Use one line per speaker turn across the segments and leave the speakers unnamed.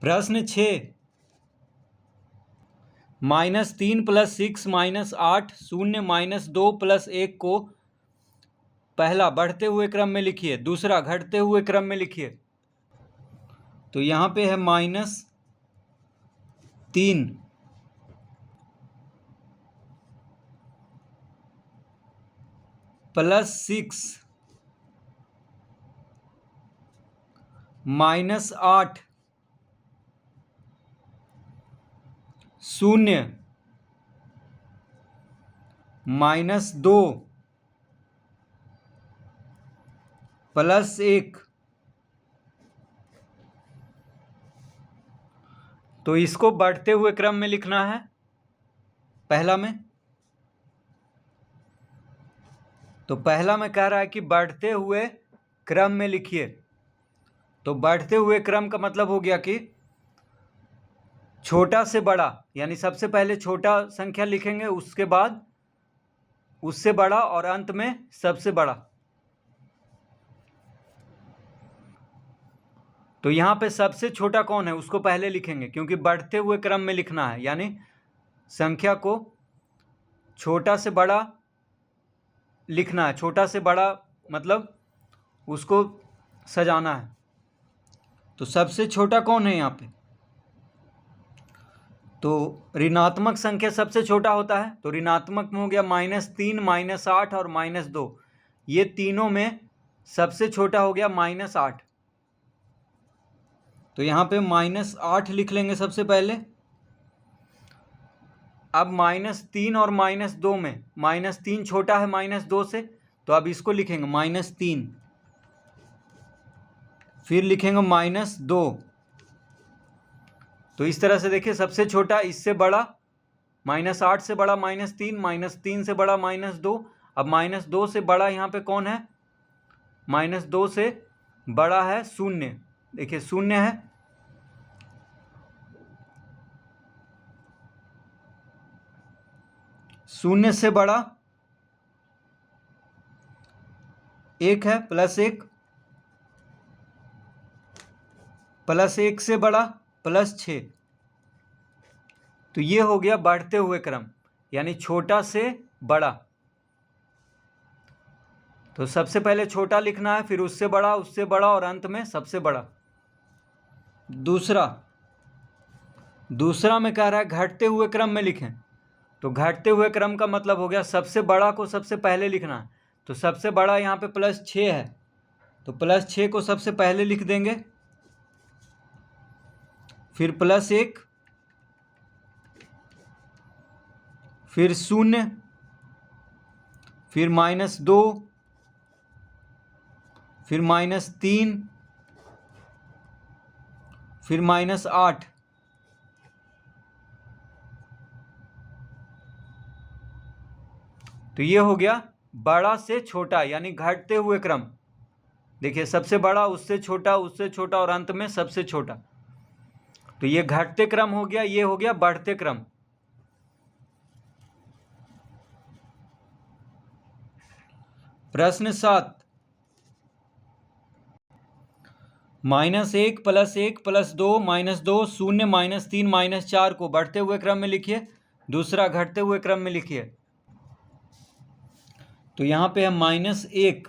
प्रश्न 6, -3 + 6 -8 0 -2 + 1 को पहला बढ़ते हुए क्रम में लिखिए, दूसरा घटते हुए क्रम में लिखिए। तो यहाँ पे है -3 + 6 -8 0 -2 + 1। तो इसको बढ़ते हुए क्रम में लिखना है पहला में। तो पहला में कह रहा है कि बढ़ते हुए क्रम में लिखिए। तो बढ़ते हुए क्रम का मतलब हो गया कि छोटा से बड़ा, यानी सबसे पहले छोटा संख्या लिखेंगे, उसके बाद उससे बड़ा और अंत में सबसे बड़ा। तो यहाँ पे सबसे छोटा कौन है उसको पहले लिखेंगे, क्योंकि बढ़ते हुए क्रम में लिखना है, यानी संख्या को छोटा से बड़ा लिखना है। छोटा से बड़ा मतलब उसको सजाना है। तो सबसे छोटा कौन है यहाँ पे? तो ऋणात्मक संख्या सबसे छोटा होता है। तो ऋणात्मक में हो गया -3 -8 और -2। ये तीनों में सबसे छोटा हो गया -8। तो यहाँ पे -8 लिख लेंगे सबसे पहले। अब -3 और -2 में -3 छोटा है -2 से, तो अब इसको लिखेंगे -3। फिर लिखेंगे -2। तो इस तरह से देखिए, सबसे छोटा इससे बड़ा, -8 से बड़ा -3, -3 से बड़ा -2। अब -2 से बड़ा यहाँ पे कौन है? -2 से बड़ा है 0। देखिए 0 है। शून्य से बड़ा 1 है, +1, +1 से बड़ा +6। तो ये हो गया बढ़ते हुए क्रम, यानी छोटा से बड़ा। तो सबसे पहले छोटा लिखना है, फिर उससे बड़ा और अंत में सबसे बड़ा। दूसरा में कह रहा है घटते हुए क्रम में लिखें। तो घटते हुए क्रम का मतलब हो गया सबसे बड़ा को सबसे पहले लिखना है। तो सबसे बड़ा यहाँ पे +6 है, तो +6 को सबसे पहले लिख देंगे, फिर +1, फिर 0, फिर -2, फिर -3, फिर -8। तो ये हो गया बड़ा से छोटा, यानी घटते हुए क्रम। देखिए सबसे बड़ा, उससे छोटा और अंत में सबसे छोटा। तो ये घटते क्रम हो गया, ये हो गया बढ़ते क्रम। प्रश्न 7, -1 + 1 + 2 -2 0 -3 -4 को बढ़ते हुए क्रम में लिखिए, दूसरा घटते हुए क्रम में लिखिए। तो यहाँ पे है -1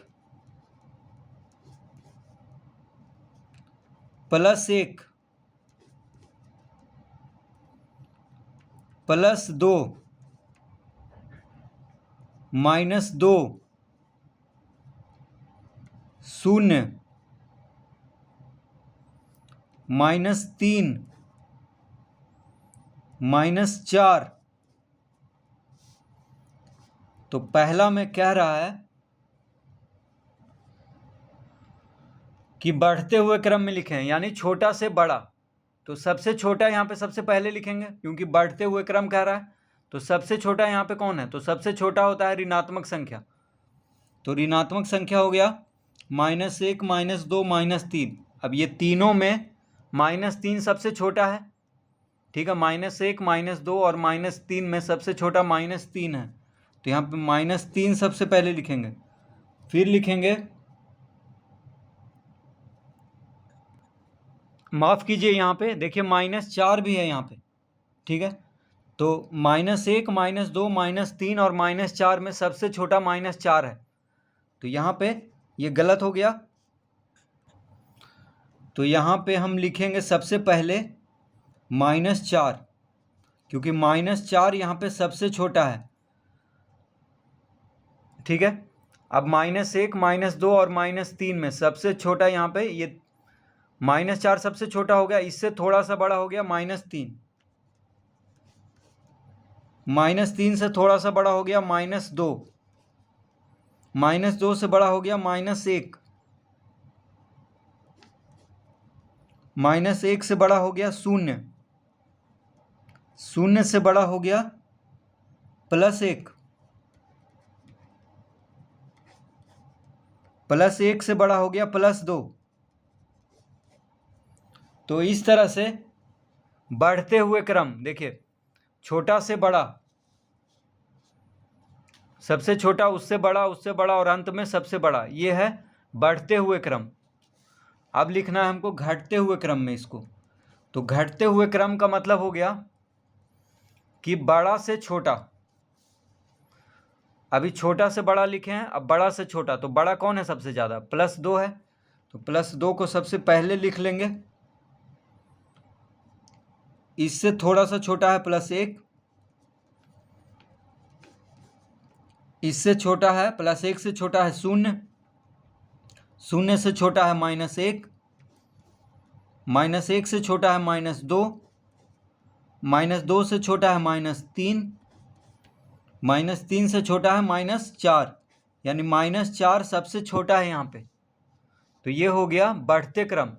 + 1 +2 -2 0 -3 -4। तो पहला में कह रहा है कि बढ़ते हुए क्रम में लिखें, यानी छोटा से बड़ा। तो सबसे छोटा यहाँ पे सबसे पहले लिखेंगे, क्योंकि बढ़ते हुए क्रम कह रहा है। तो सबसे छोटा यहाँ पे कौन है? तो सबसे छोटा होता है ऋणात्मक संख्या। तो ऋणात्मक संख्या हो गया -1 -2 -3। अब ये तीनों में -3 सबसे छोटा है, ठीक है। -1 -2 और -3 में सबसे छोटा -3 है। तो यहाँ पे -3 सबसे पहले लिखेंगे, फिर लिखेंगे माफ़ कीजिए, यहाँ पे देखिए -4 भी है यहाँ पे, ठीक है। तो -1, -2, -3 और -4 में सबसे छोटा -4 है, तो यहाँ पे ये गलत हो गया। तो यहाँ पे हम लिखेंगे सबसे पहले -4, क्योंकि -4 यहाँ पे सबसे छोटा है, ठीक है। अब -1, -2 और -3 में सबसे छोटा यहाँ पे ये -4 सबसे छोटा हो गया, इससे थोड़ा सा बड़ा हो गया -3, -3 से थोड़ा सा बड़ा हो गया -2, -2 से बड़ा हो गया -1, -1 से बड़ा हो गया 0, 0 से बड़ा हो गया +1, +1 से बड़ा हो गया +2। तो इस तरह से बढ़ते हुए क्रम, देखिए छोटा से बड़ा, सबसे छोटा, उससे बड़ा और अंत में सबसे बड़ा, ये है बढ़ते हुए क्रम। अब लिखना है हमको घटते हुए क्रम में इसको। तो घटते हुए क्रम का मतलब हो गया कि बड़ा से छोटा, अभी छोटा से बड़ा लिखे हैं, अब बड़ा से छोटा, तो बड़ा कौन है सबसे ज़्यादा? +2 है, तो +2 को सबसे पहले लिख लेंगे। इससे थोड़ा सा छोटा है +1, इससे छोटा है, +1 से छोटा है 0, 0 से छोटा है -1, -1 से छोटा है -2, -2 से छोटा है -3, -3 से छोटा है -4, यानी -4 सबसे छोटा है यहाँ पे। तो ये हो गया बढ़ते क्रम,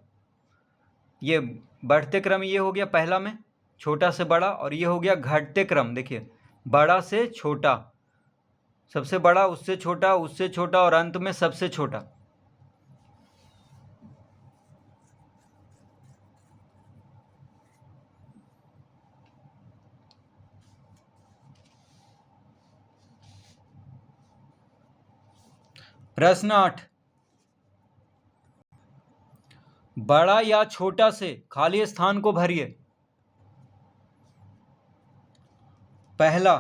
ये बढ़ते क्रम ये हो गया पहला में छोटा से बड़ा, और ये हो गया घटते क्रम। देखिए बड़ा से छोटा, सबसे बड़ा, उससे छोटा और अंत में सबसे छोटा। प्रश्न 8, बड़ा या छोटा से खाली स्थान को भरिए। पहला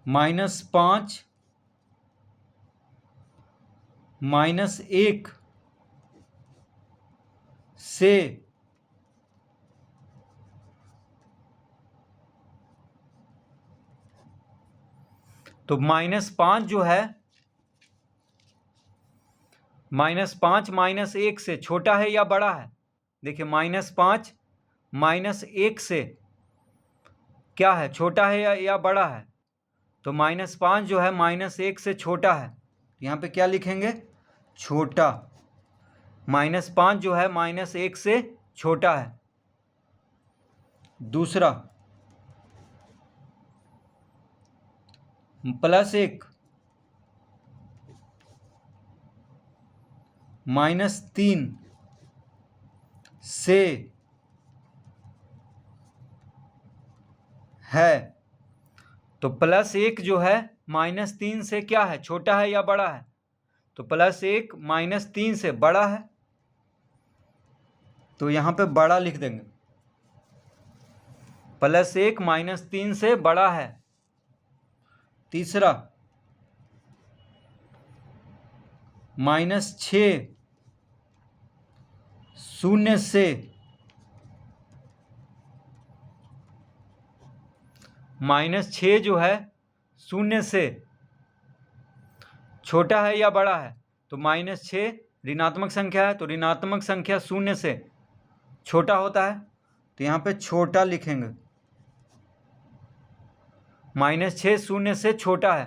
-5 -1 से तो -5 जो है, -5 -1 से छोटा है या बड़ा है? देखिए -5 -1 से क्या है, छोटा है या बड़ा है? तो -5 जो है -1 से छोटा है, यहाँ पे क्या लिखेंगे? छोटा। -5 जो है -1 से छोटा है। दूसरा +1 -3 से है, तो +1 जो है -3 से क्या है, छोटा है या बड़ा है? तो +1 -3 से बड़ा है, तो यहाँ पे बड़ा लिख देंगे। +1 -3 से बड़ा है। तीसरा -6 0 से -6 जो है 0 से छोटा है या बड़ा है? तो -6 ऋणात्मक संख्या है, तो ऋणात्मक संख्या 0 से छोटा होता है, तो यहाँ पे छोटा लिखेंगे। -6 0 से छोटा है,